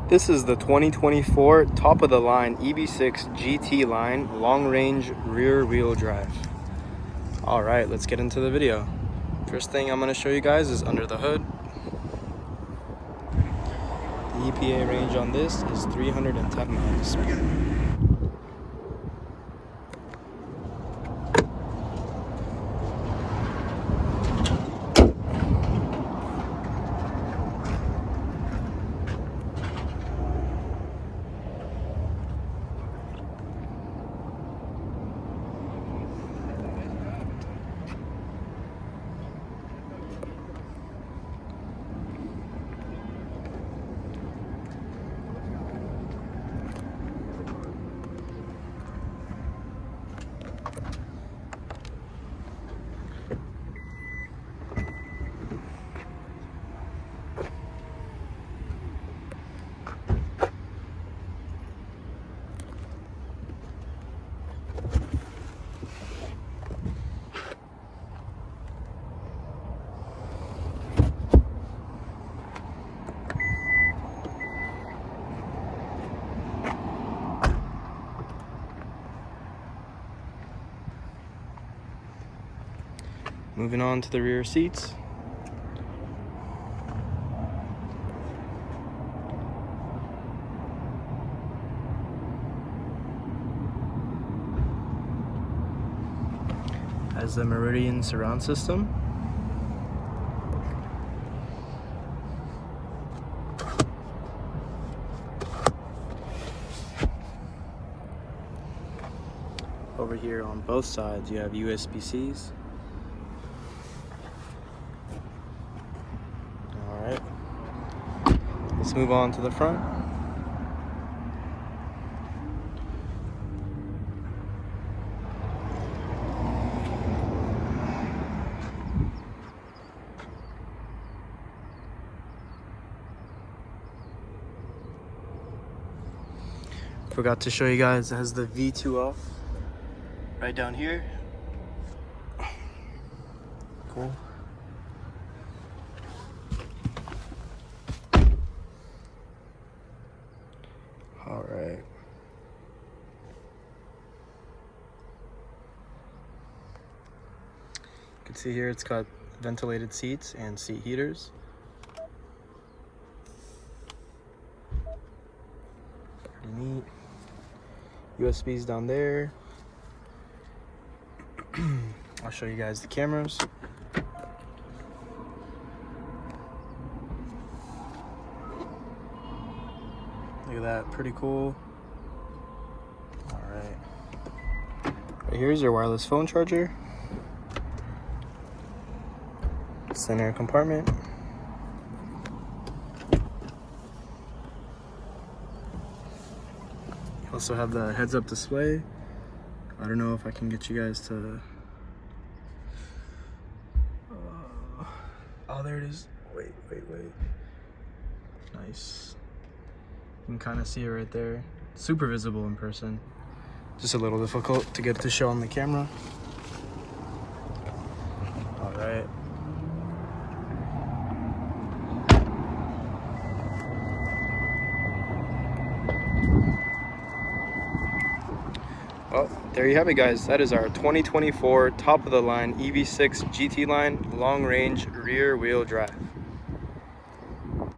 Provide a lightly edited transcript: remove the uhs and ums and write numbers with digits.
This is the 2024 top-of-the-line EV6 GT-Line long-range rear-wheel drive. Alright, let's get into the video. First thing I'm going to show you guys is under the hood. The EPA range on this is 310 miles. Moving on to the rear seats. Has the Meridian surround system. Over here on both sides you have USB-Cs. Alright, let's move on to the front. Forgot to show you guys, it has the V2 off right down here. Cool. All right. You can see here it's got ventilated seats and seat heaters. Pretty neat. USBs down there. I'll show you guys the cameras. Look at that, pretty cool. All right. Right here's your wireless phone charger. Center compartment. Also have the heads-up display. I don't know if I can get you guys to... oh, there it is. Wait. Nice. You can kind of see it right there. Super visible in person. Just a little difficult to get to show on the camera. All right. Well, there you have it, guys. That is our 2024 top-of-the-line EV6 GT-Line long-range rear-wheel drive.